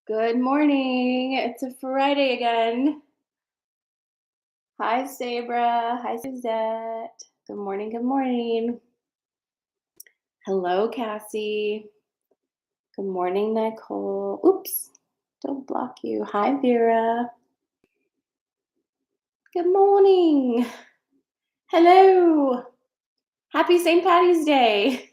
Good morning. It's a Friday again. Hi, Sabra. Hi, Suzette. Good morning. Good morning. Hello, Cassie. Good morning, Nicole. Oops, don't block you. Hi, Vera. Good morning. Hello. Happy St. Patty's Day.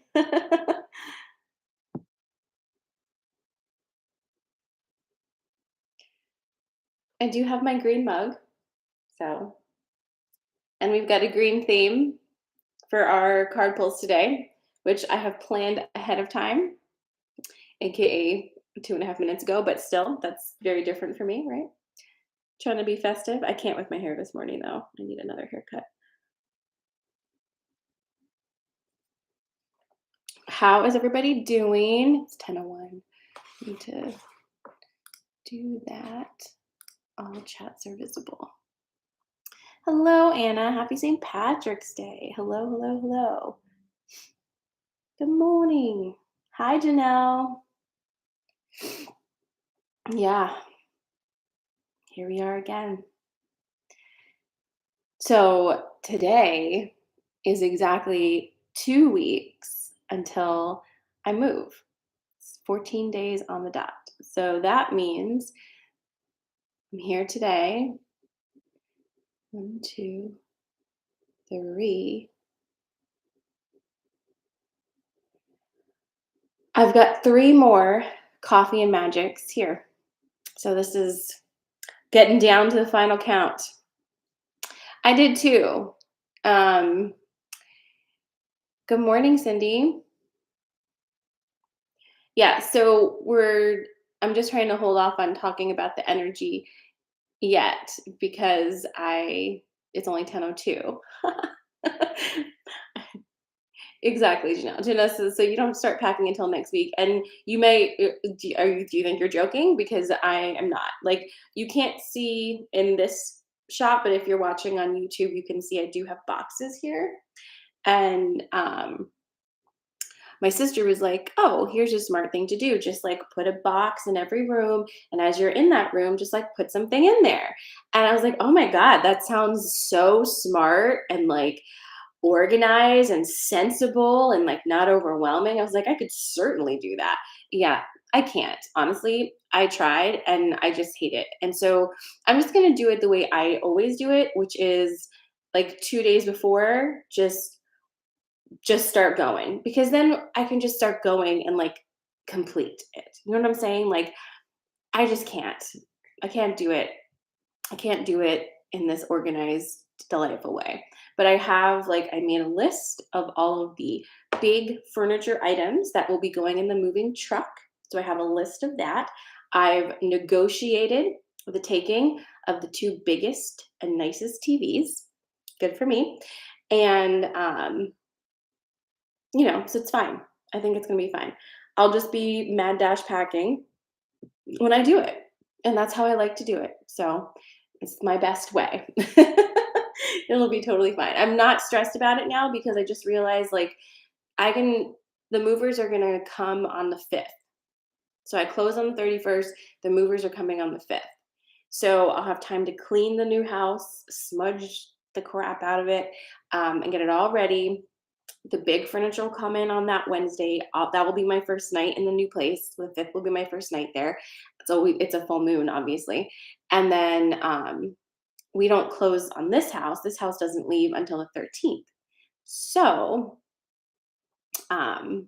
I do have my green mug. So, and we've got a green theme for our card pulls today, which I have planned ahead of time, aka 2.5 minutes ago, but still, that's very different for me, right? Trying to be festive. I can't with my hair this morning though. I need another haircut. How is everybody doing? It's 10:01. Need to do that. All chats are visible. Hello, Anna. Happy St. Patrick's Day. Hello, hello, hello. Good morning. Hi, Janelle. Yeah, here we are again. So today is exactly 2 weeks until I move. It's 14 days on the dot. So that means I'm here today. 1, 2, 3. I've got 3 more coffee and magics here. So this is getting down to the final count. I did too. Um, Good morning, Cindy. Yeah, so I'm just trying to hold off on talking about the energy yet because it's only 10:02. Exactly, Janelle. Janelle says, so you don't start packing until next week. And you may, do you think you're joking? Because I am not. Like, you can't see in this shot, but if you're watching on YouTube, you can see I do have boxes here. And my sister was like, oh, here's a smart thing to do. Just like put a box in every room. And as you're in that room, just like put something in there. And I was like, oh my God, that sounds so smart and like organized and sensible and like not overwhelming. I was like, I could certainly do that. Yeah, I can't. Honestly, I tried and I just hate it. And so I'm just going to do it the way I always do it, which is like 2 days before, just start going because then I can just start going and like complete it. You know what I'm saying? Like I just can't. I can't do it. I can't do it in this organized, delightful way. But I made a list of all of the big furniture items that will be going in the moving truck. So I have a list of that. I've negotiated the taking of the 2 biggest and nicest TVs. Good for me. And so it's fine. I think it's gonna be fine. I'll just be mad dash packing when I do it. And that's how I like to do it. So it's my best way. It'll be totally fine. I'm not stressed about it now because I just realized like the movers are gonna come on the 5th. So I close on the 31st, the movers are coming on the 5th. So I'll have time to clean the new house, smudge the crap out of it, and get it all ready. The big furniture will come in on that Wednesday. That will be my first night in the new place. The 5th will be my first night there. It's a full moon, obviously. And then we don't close on this house. This house doesn't leave until the 13th. So um,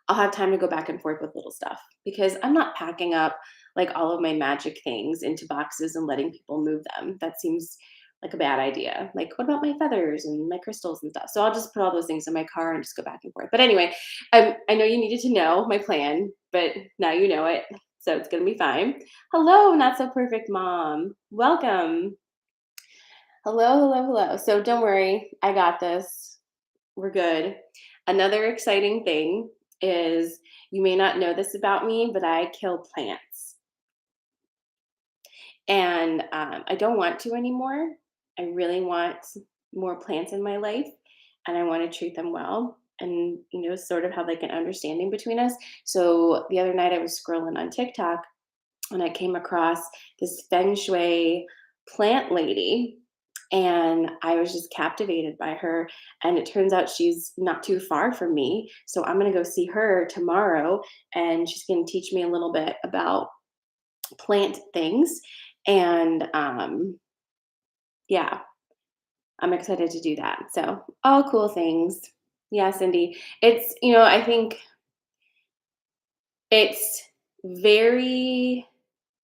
I'll have time to go back and forth with little stuff because I'm not packing up like all of my magic things into boxes and letting people move them. That seems like a bad idea. Like, what about my feathers and my crystals and stuff? So I'll just put all those things in my car and just go back and forth. But anyway, I know you needed to know my plan, but now you know it. So it's going to be fine. Hello, not so perfect mom. Welcome. Hello, hello, hello. So don't worry, I got this. We're good. Another exciting thing is you may not know this about me, but I kill plants. And I don't want to anymore. I really want more plants in my life and I want to treat them well and, sort of have like an understanding between us. So the other night I was scrolling on TikTok and I came across this feng shui plant lady, and I was just captivated by her. And it turns out she's not too far from me. So I'm going to go see her tomorrow, and she's going to teach me a little bit about plant things. And yeah, I'm excited to do that. So, all cool things. Yeah, Cindy. It's, I think it's very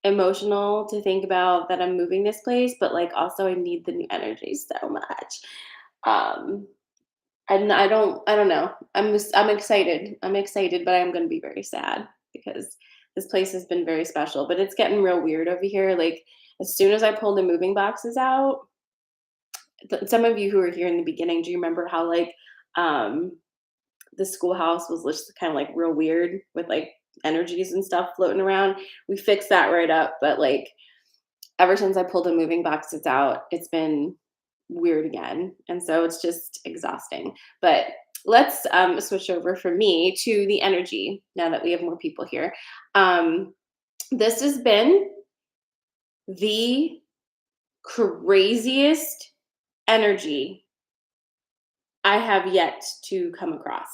emotional to think about that I'm moving this place, but like also I need the new energy so much. Um and I don't know. I'm excited. I'm excited, but I'm going to be very sad because this place has been very special, but it's getting real weird over here. Like as soon as I pull the moving boxes out, some of you who were here in the beginning, do you remember how like um the schoolhouse was just kind of like real weird with like energies and stuff floating around? We fixed that right up, but like ever since I pulled the moving boxes out, it's been weird again. And so it's just exhausting. But let's switch over from me to the energy now that we have more people here. Um, this has been the craziest energy I have yet to come across.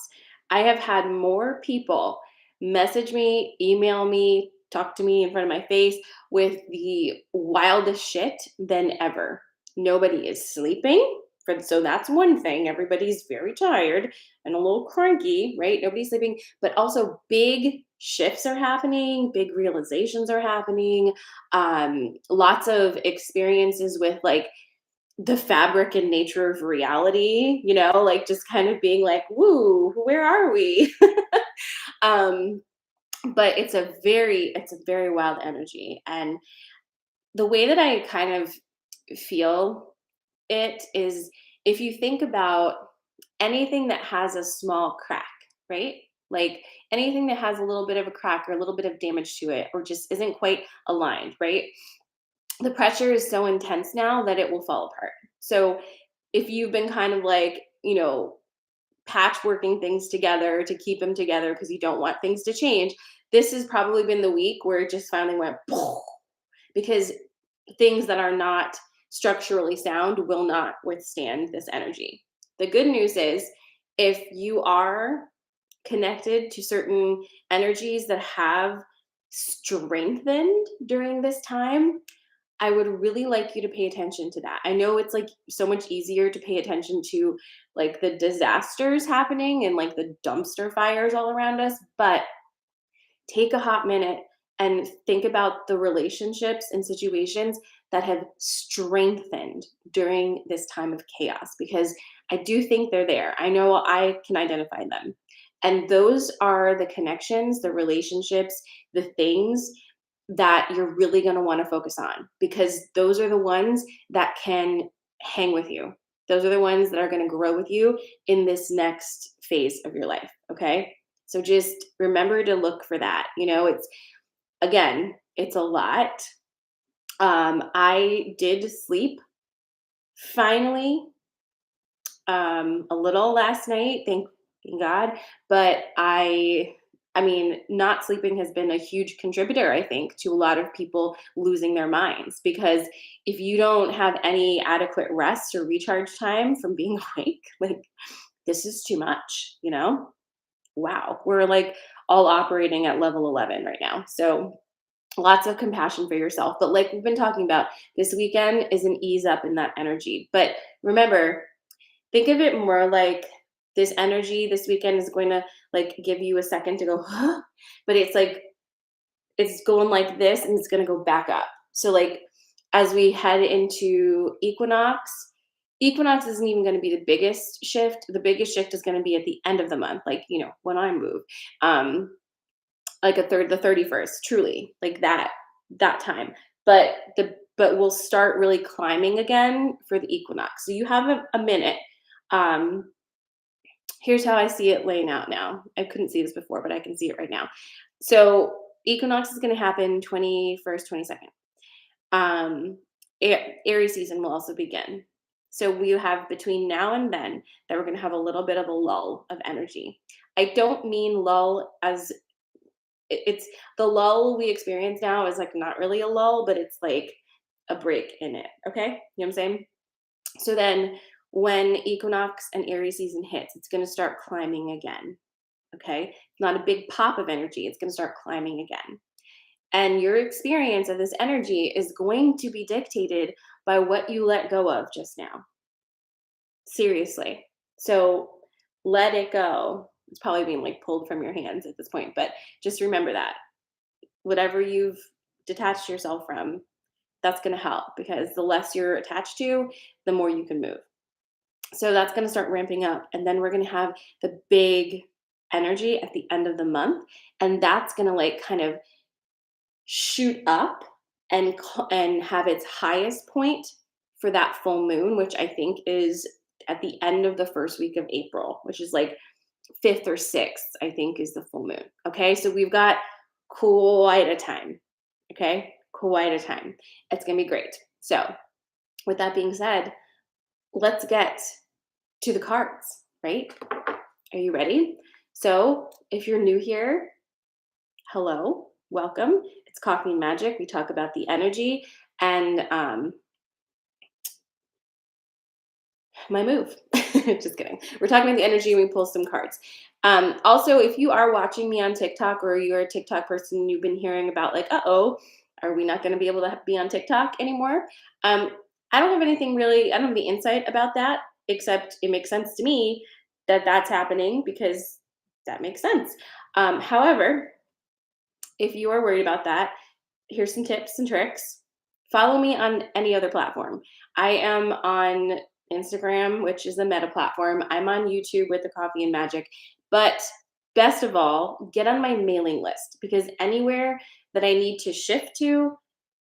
I have had more people message me, email me, talk to me in front of my face with the wildest shit than ever. Nobody is sleeping. So that's one thing. Everybody's very tired and a little cranky, right? Nobody's sleeping, but also big shifts are happening, big realizations are happening, lots of experiences with like the fabric and nature of reality, like just kind of being like, woo, where are we? um, but it's a very wild energy. And the way that I kind of feel it is, if you think about anything that has a small crack, right? Like anything that has a little bit of a crack or a little bit of damage to it, or just isn't quite aligned, right? The pressure is so intense now that it will fall apart. So if you've been kind of like, patchworking things together to keep them together because you don't want things to change, this has probably been the week where it just finally went because things that are not structurally sound will not withstand this energy. The good news is if you are connected to certain energies that have strengthened during this time, I would really like you to pay attention to that. I know it's like so much easier to pay attention to like the disasters happening and like the dumpster fires all around us, but take a hot minute and think about the relationships and situations that have strengthened during this time of chaos, because I do think they're there. I know I can identify them. And those are the connections, the relationships, the things that you're really going to want to focus on, because those are the ones that can hang with you. Those are the ones that are going to grow with you in this next phase of your life. Okay. So just remember to look for that. It's, again, it's a lot. I did sleep finally a little last night, thank God, but I mean, not sleeping has been a huge contributor, I think, to a lot of people losing their minds, because if you don't have any adequate rest or recharge time from being awake, like this is too much. Wow, we're like all operating at level 11 right now. So lots of compassion for yourself. But like we've been talking about, this weekend is an ease up in that energy. But remember, think of it more like this energy this weekend is going to like give you a second to go, huh? But it's like it's going like this and it's going to go back up. So like as we head into equinox isn't even going to be the biggest shift. The biggest shift is going to be at the end of the month, like when I move. Like the 31st, truly, like that time. But we'll start really climbing again for the equinox. So you have a minute. Um, Here's how I see it laying out now. I couldn't see this before, but I can see it right now. So equinox is going to happen 21st, 22nd. Aries season will also begin. So we have between now and then that we're going to have a little bit of a lull of energy. I don't mean lull as it's the lull we experience now is like not really a lull, but it's like a break in it. Okay. You know what I'm saying? So then when equinox and Aries season hits, it's going to start climbing again. Okay. It's not a big pop of energy. It's going to start climbing again. And your experience of this energy is going to be dictated by what you let go of just now. Seriously. So let it go. It's probably being like pulled from your hands at this point, but just remember that whatever you've detached yourself from, that's going to help because the less you're attached to, the more you can move. So that's going to start ramping up. And then we're going to have the big energy at the end of the month. And that's going to like kind of shoot up and have its highest point for that full moon, which I think is at the end of the first week of April, which is like 5th or 6th, I think is the full moon. Okay, so we've got quite a time. Okay, quite a time. It's gonna be great. So, with that being said, let's get to the cards, right? Are you ready? So, if you're new here, hello, welcome. It's Coffee and Magic. We talk about the energy and my move. Just kidding. We're talking about the energy and we pull some cards. Also, if you are watching me on TikTok or you're a TikTok person and you've been hearing about like, uh-oh, are we not going to be able to be on TikTok anymore? I don't have anything really, I don't have the insight about that, except it makes sense to me that that's happening because that makes sense. However, if you are worried about that, here's some tips and tricks. Follow me on any other platform. I am on Instagram, which is a meta platform. I'm on YouTube with the Coffee and Magic. But best of all, get on my mailing list because anywhere that I need to shift to,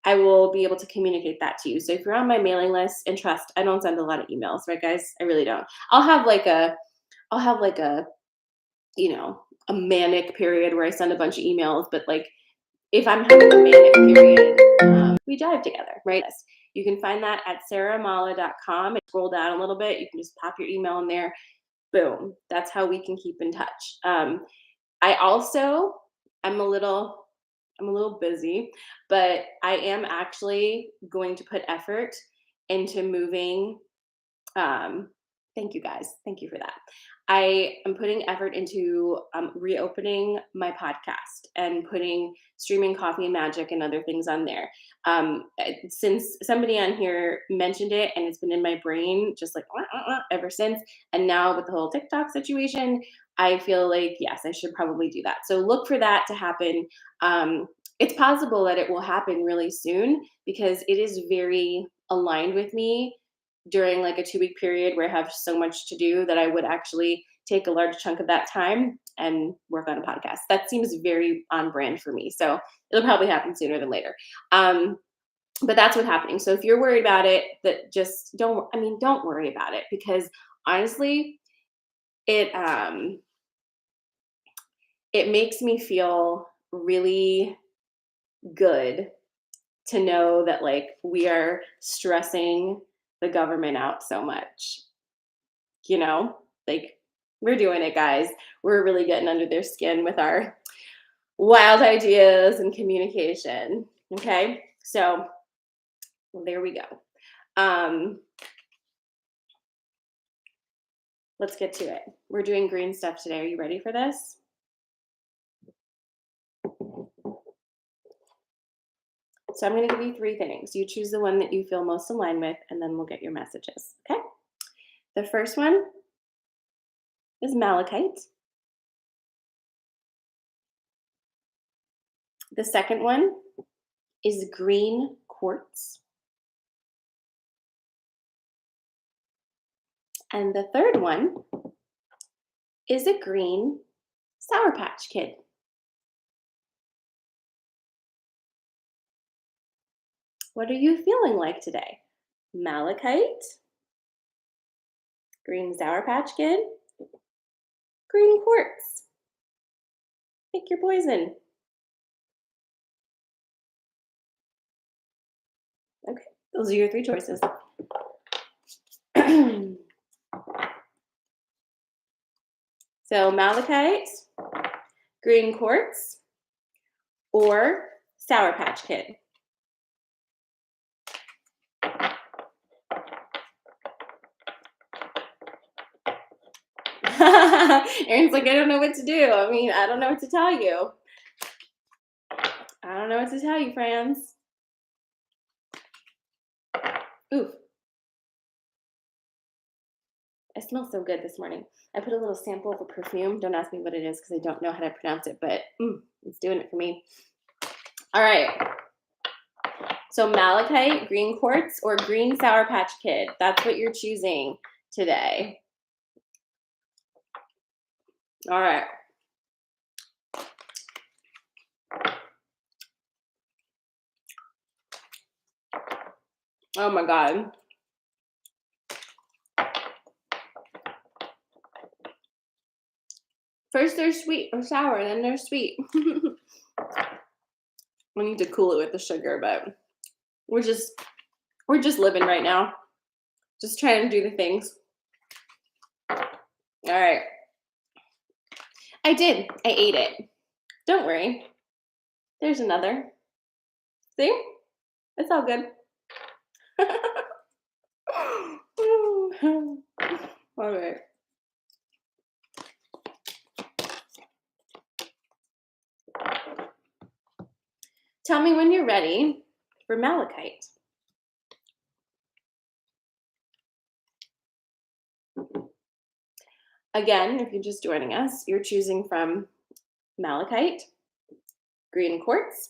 I will be able to communicate that to you. So if you're on my mailing list, and trust, I don't send a lot of emails, right, guys? I really don't. I'll have like a, you know, a manic period where I send a bunch of emails, but like if I'm having a manic period, we jive together, right? You can find that at sarahmala.com. Scroll down a little bit. You can just pop your email in there. Boom. That's how we can keep in touch. I also, I'm a little busy, but I am actually going to put effort into moving. Thank you guys. Thank you for that. I am putting effort into reopening my podcast and putting streaming Coffee and Magic and other things on there. Since somebody on here mentioned it and it's been in my brain just like ever since. And now with the whole TikTok situation, I feel like, yes, I should probably do that. So look for that to happen. It's possible that it will happen really soon because it is very aligned with me during like a 2-week period where I have so much to do that I would actually take a large chunk of that time and work on a podcast. That seems very on brand for me. So it'll probably happen sooner than later. But that's what's happening. So if you're worried about it, that just don't worry about it because honestly, it makes me feel really good to know that like we are stressing the government out so much. You know, like we're doing it, guys. We're really getting under their skin with our wild ideas and communication. Okay, so well, there we go. Let's get to it. We're doing green stuff today. Are you ready for this? So I'm going to give you 3 things. You choose the one that you feel most aligned with, and then we'll get your messages. Okay. The first one is malachite. The second one is green quartz. And the third one is a green Sour Patch Kid. What are you feeling like today? Malachite, green Sour Patch Kid, green quartz. Pick your poison. Okay, those are your 3 choices. So malachite, green quartz, or Sour Patch Kid? Aaron's like, I don't know what to do. I mean, I don't know what to tell you. I don't know what to tell you, friends. Ooh, it smells so good this morning. I put a little sample of a perfume. Don't ask me what it is because I don't know how to pronounce it, but it's doing it for me. All right. So malachite, green quartz, or green Sour Patch Kid. That's what you're choosing today. All right. Oh my God. First they're sweet or sour, then they're sweet. We need to cool it with the sugar, but we're just living right now. Just trying to do the things. All right. I did. I ate it. Don't worry. There's another. See? It's all good. All right. Tell me when you're ready for malachite. Again, if you're just joining us, you're choosing from malachite, green quartz,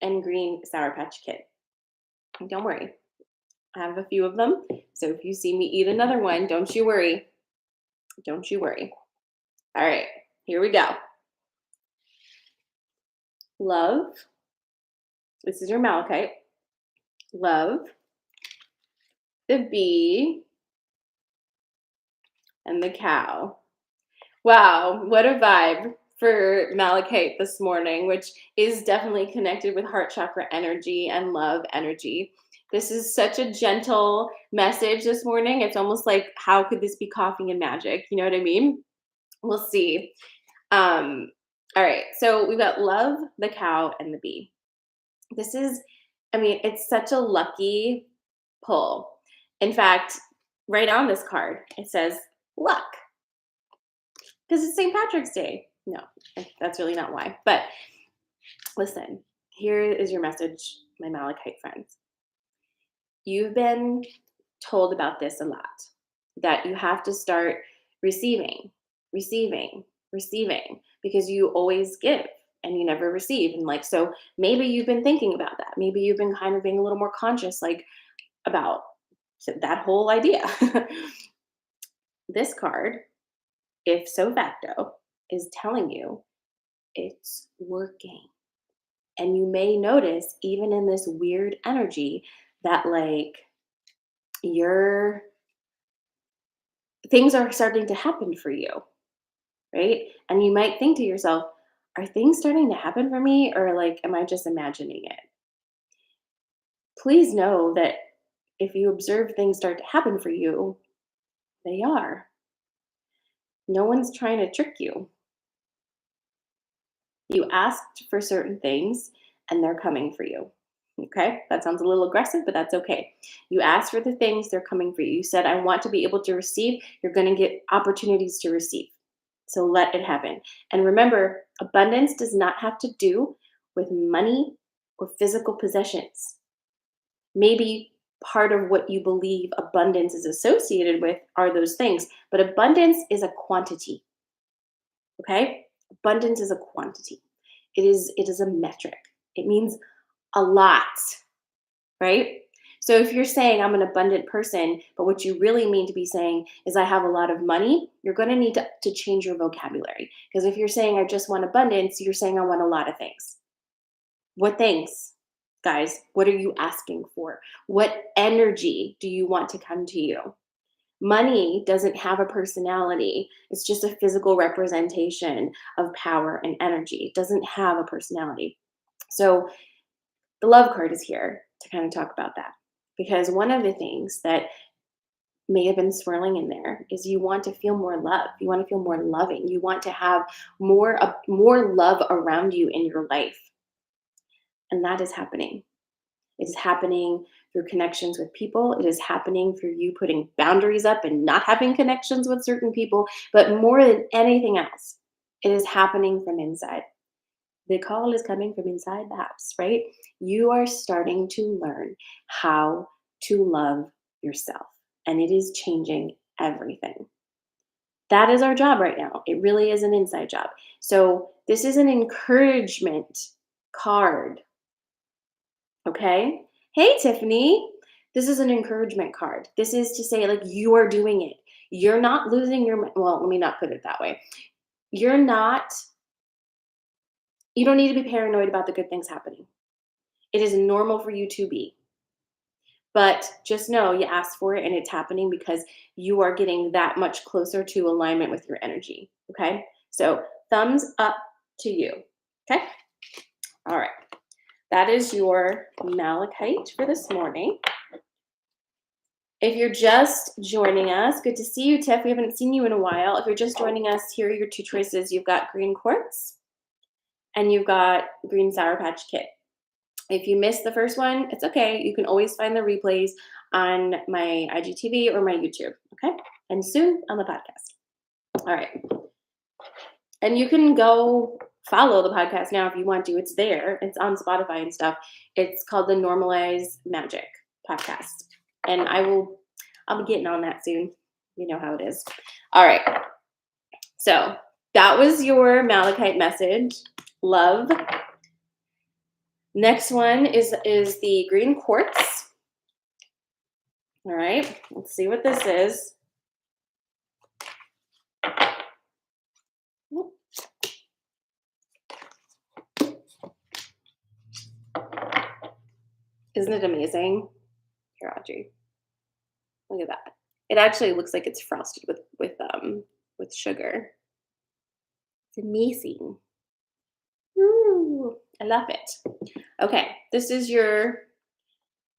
and green Sour Patch Kid. And don't worry, I have a few of them. So if you see me eat another one, don't you worry. Don't you worry. All right, here we go. Love. This is your malachite. Love, the bee, and the cow. Wow, what a vibe for malachite this morning, which is definitely connected with heart chakra energy and love energy. This is such a gentle message this morning. It's almost like, how could this be coffee and magic? You know what I mean? We'll see. All right, so we've got love, the cow, and the bee. This is, I mean, it's such a lucky pull. In fact, right on this card, it says luck because it's St. Patrick's Day. No, that's really not why. But listen, here is your message, my malachite friends. You've been told about this a lot, that you have to start receiving, receiving, receiving, because you always give and you never receive. And like, so maybe you've been thinking about that. Maybe you've been kind of being a little more conscious, like about that whole idea. This card, if so facto, is telling you it's working. And you may notice, even in this weird energy, that like your things are starting to happen for you, right? And you might think to yourself, are things starting to happen for me, or like, am I just imagining it? Please know that if you observe things start to happen for you, they are. No one's trying to trick you. You asked for certain things and they're coming for you. Okay, that sounds a little aggressive, but that's okay. You asked for the things, they're coming for you. You said, I want to be able to receive. You're going to get opportunities to receive. So let it happen. And remember, abundance does not have to do with money or physical possessions. Maybe part of what you believe abundance is associated with are those things, but abundance is a quantity. Okay? Abundance is a quantity. It is a metric. It means a lot, right? So if you're saying I'm an abundant person, but what you really mean to be saying is I have a lot of money, you're going to need to change your vocabulary. Because if you're saying I just want abundance, you're saying I want a lot of things. What things, guys? What are you asking for? What energy do you want to come to you? Money doesn't have a personality. It's just a physical representation of power and energy. It doesn't have a personality. So the love card is here to kind of talk about that. Because one of the things that may have been swirling in there is you want to feel more love. You want to feel more loving. You want to have more love around you in your life. And that is happening. It is happening through connections with people. It is happening through you putting boundaries up and not having connections with certain people. But more than anything else, it is happening from inside. The call is coming from inside the house, right? You are starting to learn how to love yourself, and it is changing everything. That is our job right now. It really is an inside job. So, this is an encouragement card, okay? Hey, Tiffany. This is an encouragement card. This is to say, like, you are doing it. You're not losing well, let me not put it that way. You're not, you don't need to be paranoid about the good things happening. It is normal for you to be. But just know you asked for it and it's happening because you are getting that much closer to alignment with your energy. Okay. So thumbs up to you. Okay. All right. That is your malachite for this morning. If you're just joining us, good to see you, Tiff. We haven't seen you in a while. If you're just joining us, here are your two choices. You've got green quartz and you've got green Sour Patch Kit. If you missed the first one, it's okay. You can always find the replays on my IGTV or my YouTube, okay? And soon on the podcast. All right. And you can go follow the podcast now if you want to. It's there. It's on Spotify and stuff. It's called the Normalize Magic podcast. And I'll be getting on that soon. You know how it is. All right. So that was your malachite message. Love. Next one is the green quartz. All right, let's see what this is. Isn't it amazing? Here, Audrey, look at that. It actually looks like it's frosted with sugar. It's amazing. Ooh, I love it. Okay, this is your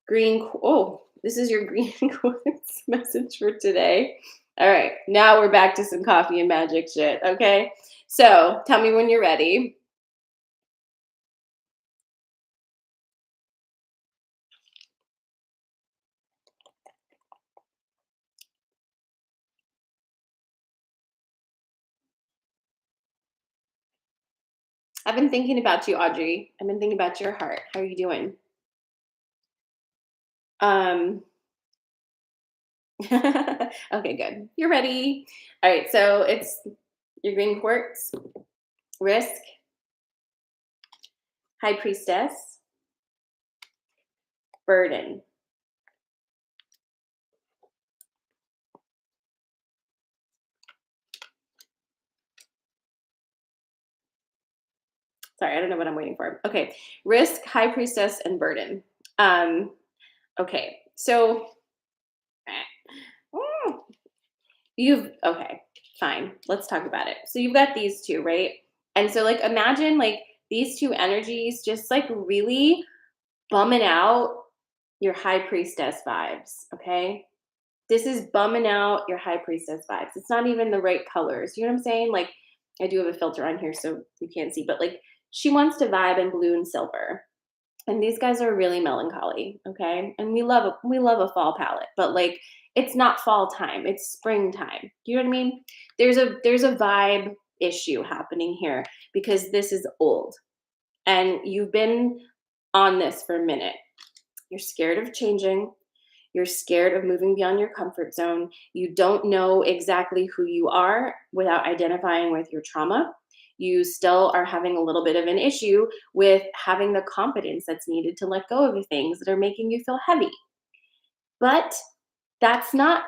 green. Oh, this is your green quartz message for today. All right, now we're back to some coffee and magic shit. Okay, so tell me when you're ready. I've been thinking about you, Audrey. I've been thinking about your heart. How are you doing? Um, okay, good. You're ready. All right, so it's your green quartz, risk, high priestess, burden. Sorry, I don't know what I'm waiting for. Okay, risk, high priestess, and burden. Okay, so okay, fine. Let's talk about it. So you've got these two, right? And so like imagine like these two energies just like really bumming out your high priestess vibes, okay? This is bumming out your high priestess vibes. It's not even the right colors. You know what I'm saying? Like I do have a filter on here so you can't see, but like she wants to vibe in blue and silver. And these guys are really melancholy, okay? And we love a fall palette, but like it's not fall time, it's springtime. You know what I mean? There's a vibe issue happening here because this is old. And you've been on this for a minute. You're scared of changing. You're scared of moving beyond your comfort zone. You don't know exactly who you are without identifying with your trauma. You still are having a little bit of an issue with having the confidence that's needed to let go of the things that are making you feel heavy. But that's not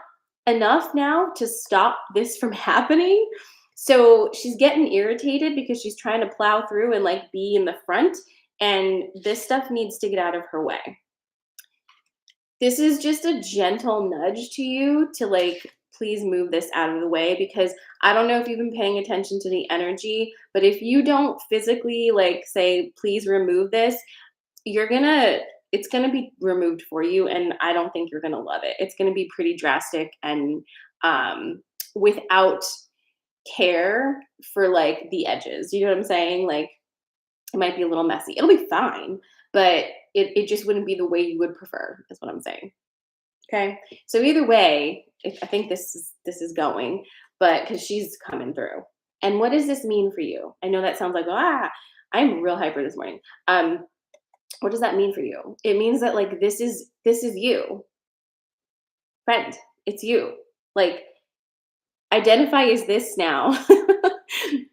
enough now to stop this from happening. So she's getting irritated because she's trying to plow through and like be in the front. And this stuff needs to get out of her way. This is just a gentle nudge to you to like, please move this out of the way because I don't know if you've been paying attention to the energy, but if you don't physically like say, please remove this, it's gonna be removed for you. And I don't think you're gonna love it. It's gonna be pretty drastic and without care for like the edges. You know what I'm saying? Like It might be a little messy. It'll be fine, but it just wouldn't be the way you would prefer, is what I'm saying. Okay. So either way, I think this is going, but because she's coming through. And what does this mean for you? I know that sounds like, I'm real hyper this morning. What does that mean for you? It means that like this is you, friend. It's you. Like identify as this now.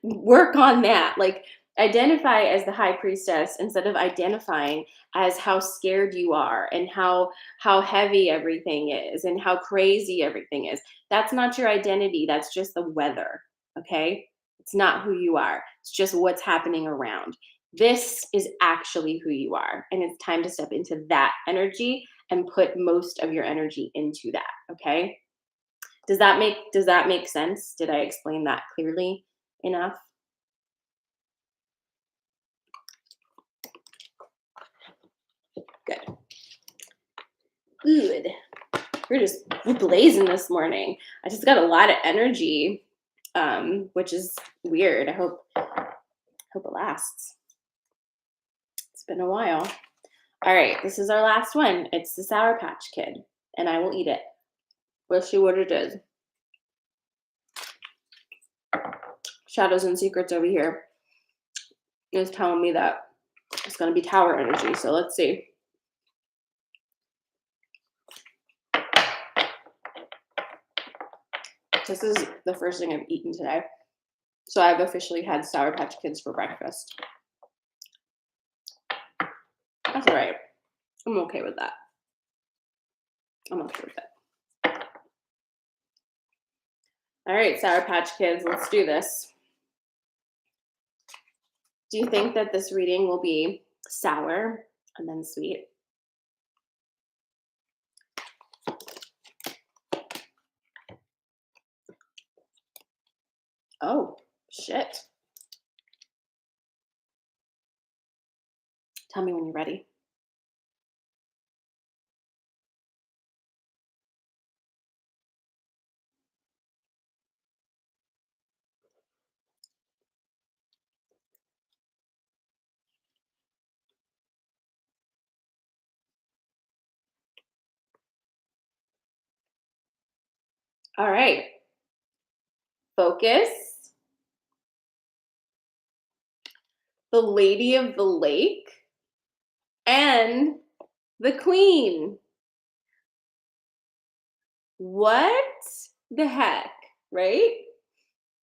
Work on that. Like identify as the high priestess instead of identifying as how scared you are and how heavy everything is and how crazy everything is. That's not your identity. That's just the weather. Okay? It's not who you are. It's just what's happening around. This is actually who you are. And it's time to step into that energy and put most of your energy into that. Okay? Does that make sense? Did I explain that clearly enough? Good. Good. We're blazing this morning. I just got a lot of energy, which is weird. I hope it lasts. It's been a while. All right, this is our last one. It's the Sour Patch Kid, and I will eat it. We'll see what it is. Shadows and Secrets over here is telling me that it's going to be tower energy. So let's see. This is the first thing I've eaten today. So I've officially had Sour Patch Kids for breakfast. That's all right. I'm okay with that. I'm okay with it. All right, Sour Patch Kids, let's do this. Do you think that this reading will be sour and then sweet? Oh, shit. Tell me when you're ready. All right. Focus. The Lady of the Lake and the Queen. What the heck, right?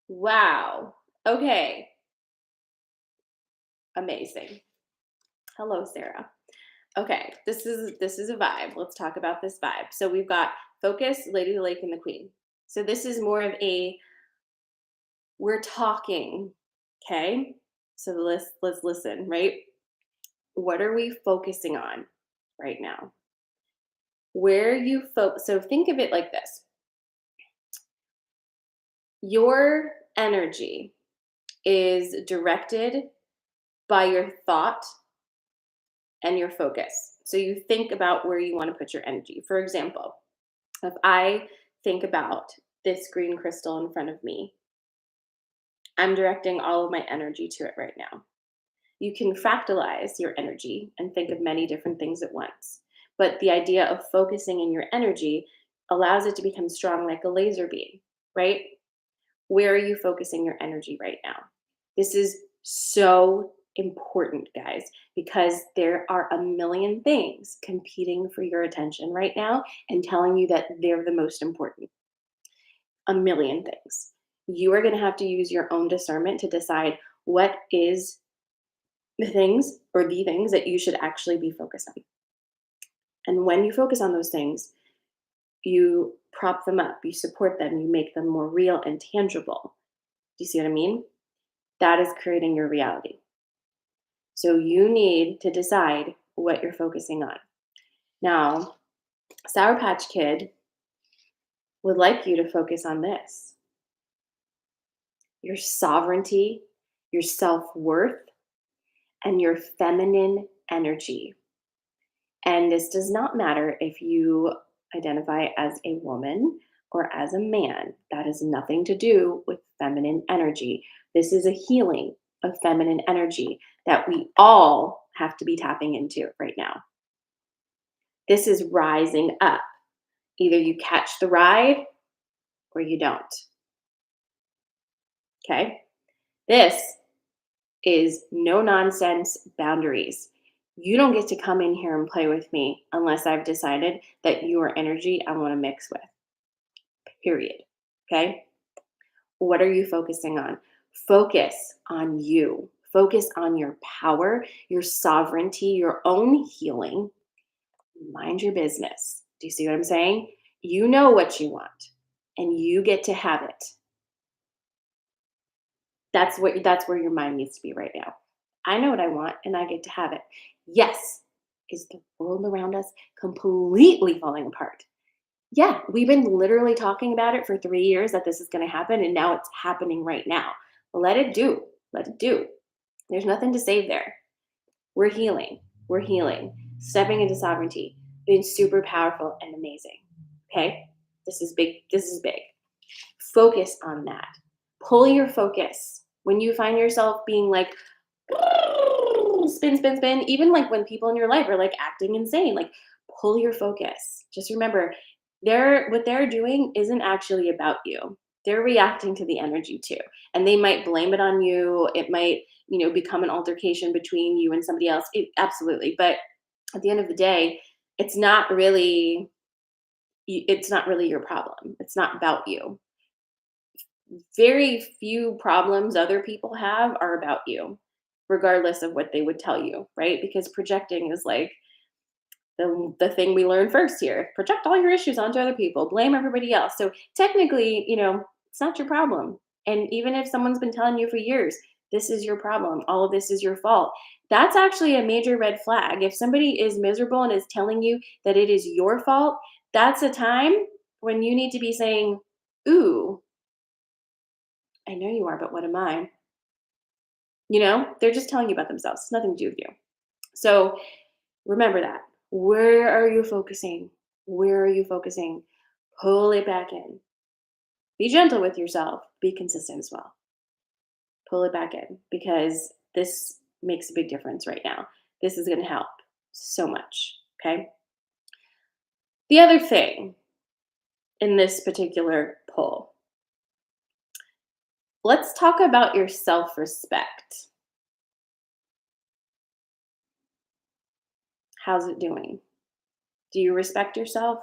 Wow. Okay. Amazing. Hello, Sarah. Okay, this is a vibe. Let's talk about this vibe. So we've got Focus, Lady of the Lake, and the Queen. So this is more of a we're talking, okay? So let's listen, right? What are we focusing on right now? Where you focus. So think of it like this. Your energy is directed by your thought and your focus. So you think about where you want to put your energy. For example, if I think about this green crystal in front of me, I'm directing all of my energy to it right now. You can fractalize your energy and think of many different things at once. But the idea of focusing in your energy allows it to become strong like a laser beam, right? Where are you focusing your energy right now? This is so important, guys, because there are a million things competing for your attention right now and telling you that they're the most important. A million things. You are going to have to use your own discernment to decide what is the things that you should actually be focused on. And when you focus on those things, you prop them up, you support them, you make them more real and tangible. Do you see what I mean? That is creating your reality. So you need to decide what you're focusing on. Now, Sour Patch Kid would like you to focus on this: your sovereignty, your self-worth, and your feminine energy. And this does not matter if you identify as a woman or as a man. That has nothing to do with feminine energy. This is a healing of feminine energy that we all have to be tapping into right now. This is rising up. Either you catch the ride or you don't. Okay? This is no nonsense boundaries. You don't get to come in here and play with me unless I've decided that your energy I want to mix with. Period. Okay? What are you focusing on? Focus on you. Focus on your power, your sovereignty, your own healing. Mind your business. Do you see what I'm saying? You know what you want and you get to have it. That's where your mind needs to be right now. I know what I want and I get to have it. Yes. Is the world around us completely falling apart? Yeah, we've been literally talking about it for 3 years that this is going to happen and now it's happening right now. Let it do. Let it do. There's nothing to save there. We're healing. We're healing. Stepping into sovereignty. Being super powerful and amazing. Okay? This is big. This is big. Focus on that. Pull your focus. When you find yourself being like, spin, spin, spin, even like when people in your life are like acting insane, like pull your focus. Just remember, what they're doing isn't actually about you. They're reacting to the energy too. And they might blame it on you. It might, become an altercation between you and somebody else. Absolutely. But at the end of the day, it's not really your problem. It's not about you. Very few problems other people have are about you, regardless of what they would tell you, right? Because projecting is like the thing we learn first here. Project all your issues onto other people, blame everybody else. So technically, it's not your problem. And even if someone's been telling you for years, this is your problem, all of this is your fault, that's actually a major red flag. If somebody is miserable and is telling you that it is your fault, that's a time when you need to be saying, ooh, I know you are, but what am I? They're just telling you about themselves. It's nothing to do with you. So remember that. Where are you focusing? Where are you focusing? Pull it back in. Be gentle with yourself. Be consistent as well. Pull it back in because this makes a big difference right now. This is going to help so much. Okay. The other thing in this particular poll, let's talk about your self respect. How's it doing? Do you respect yourself?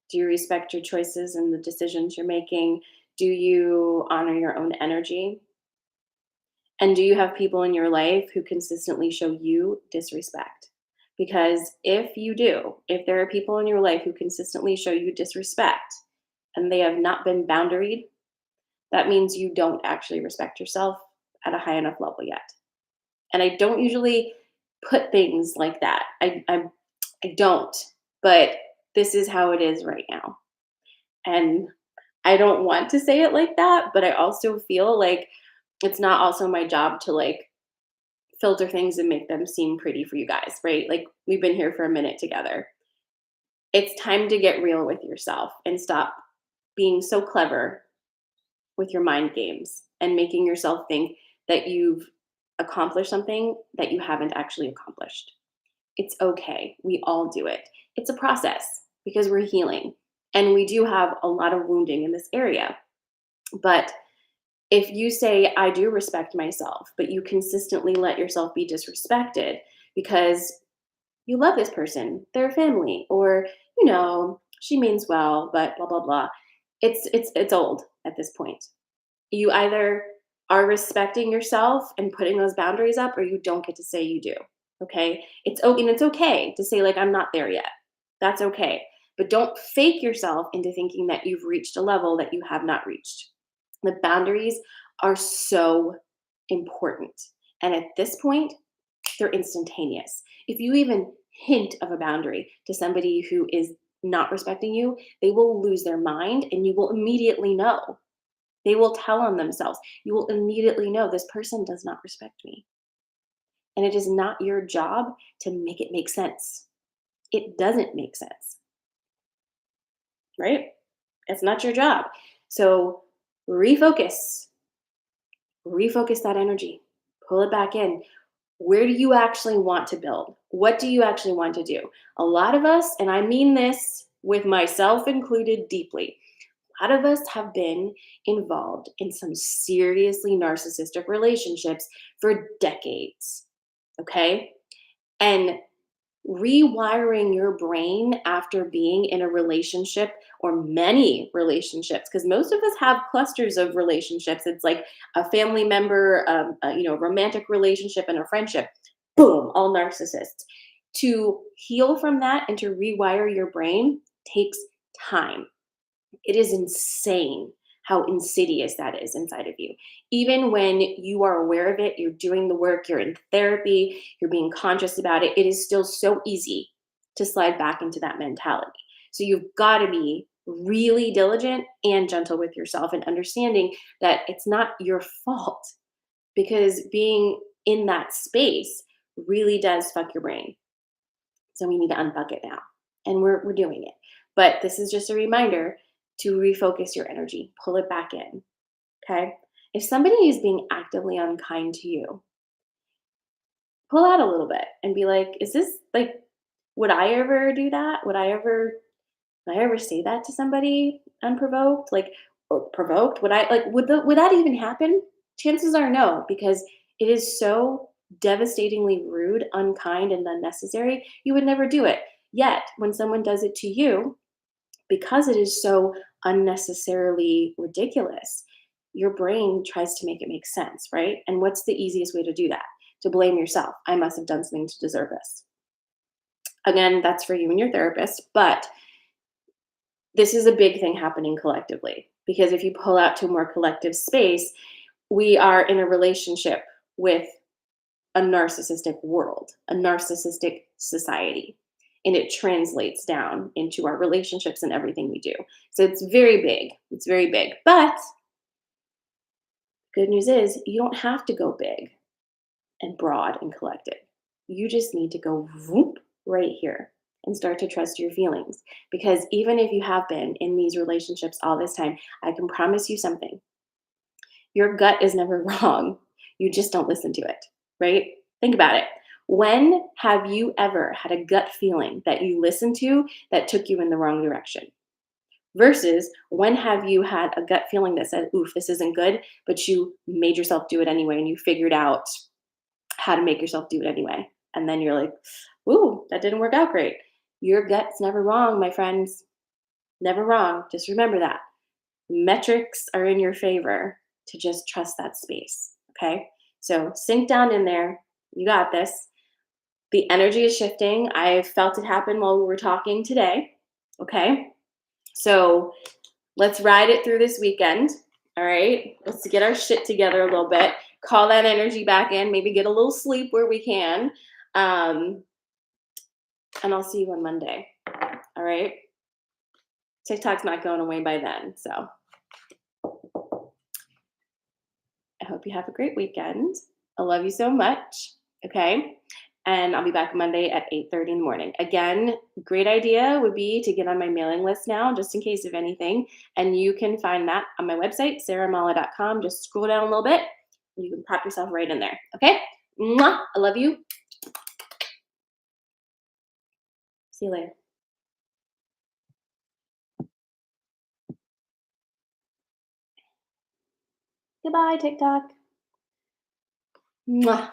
Do you respect your choices and the decisions you're making? Do you honor your own energy? And do you have people in your life who consistently show you disrespect? Because if there are people in your life who consistently show you disrespect and they have not been boundaried, that means you don't actually respect yourself at a high enough level yet. And I don't usually put things like that. I don't, but this is how it is right now. And I don't want to say it like that, but I also feel like it's not also my job to like filter things and make them seem pretty for you guys, right? Like we've been here for a minute together. It's time to get real with yourself and stop being so clever with your mind games and making yourself think that you've accomplished something that you haven't actually accomplished. It's okay. We all do it. It's a process because we're healing and we do have a lot of wounding in this area. But if you say, I do respect myself, but you consistently let yourself be disrespected because you love this person, their family, or, she means well, but blah, blah, blah. It's old at this point. You either are respecting yourself and putting those boundaries up, or you don't get to say you do. Okay. And it's okay to say, like, I'm not there yet. That's okay. But don't fake yourself into thinking that you've reached a level that you have not reached. The boundaries are so important. And at this point, they're instantaneous. If you even hint of a boundary to somebody who is not respecting you, they will lose their mind and you will immediately know. They will tell on themselves. You will immediately know this person does not respect me. And it is not your job to make it make sense. It doesn't make sense, right? It's not your job. So refocus that energy. Pull it back in. Where do you actually want to build? What do you actually want to do? A lot of us, and I mean this with myself included deeply, a lot of us have been involved in some seriously narcissistic relationships for decades. Okay. And rewiring your brain after being in a relationship or many relationships, because most of us have clusters of relationships. It's like a family member, romantic relationship and a friendship. Boom, all narcissists. To heal from that and to rewire your brain takes time. It is insane how insidious that is inside of you. Even when you are aware of it, you're doing the work, you're in therapy, you're being conscious about it, it is still so easy to slide back into that mentality. So you've got to be really diligent and gentle with yourself and understanding that it's not your fault, because being in that space really does fuck your brain. So we need to unfuck it now. And we're doing it. But this is just a reminder to refocus your energy, pull it back in. Okay. If somebody is being actively unkind to you, pull out a little bit and be like, is this like, would I ever do that? Would I ever say that to somebody unprovoked? Like, or provoked? Would that even happen? Chances are no, because it is so devastatingly rude, unkind, and unnecessary. You would never do it. Yet, when someone does it to you, because it is so unnecessarily ridiculous, your brain tries to make it make sense, right? And what's the easiest way to do that? To blame yourself. I must have done something to deserve this. Again, that's for you and your therapist, but this is a big thing happening collectively, because if you pull out to a more collective space, we are in a relationship with a narcissistic world, a narcissistic society, and it translates down into our relationships and everything we do. So it's very big. It's very big. But good news is you don't have to go big and broad and collected. You just need to go whoop right here and start to trust your feelings. Because even if you have been in these relationships all this time, I can promise you something. Your gut is never wrong. You just don't listen to it, right? Think about it. When have you ever had a gut feeling that you listened to that took you in the wrong direction? Versus when have you had a gut feeling that said, oof, this isn't good, but you made yourself do it anyway and you figured out how to make yourself do it anyway. And then you're like, ooh, that didn't work out great. Your gut's never wrong, my friends. Never wrong. Just remember that. Metrics are in your favor to just trust that space. Okay. So sink down in there. You got this. The energy is shifting. I felt it happen while we were talking today. Okay. So let's ride it through this weekend. All right. Let's get our shit together a little bit. Call that energy back in. Maybe get a little sleep where we can. And I'll see you on Monday. All right. TikTok's not going away by then. So I hope you have a great weekend. I love you so much. Okay. And I'll be back Monday at 8:30 in the morning. Again, great idea would be to get on my mailing list now, just in case of anything. And you can find that on my website, sarahmala.com. Just scroll down a little bit. And you can pop yourself right in there. Okay. Mwah! I love you. See you later. Goodbye, TikTok. Mwah.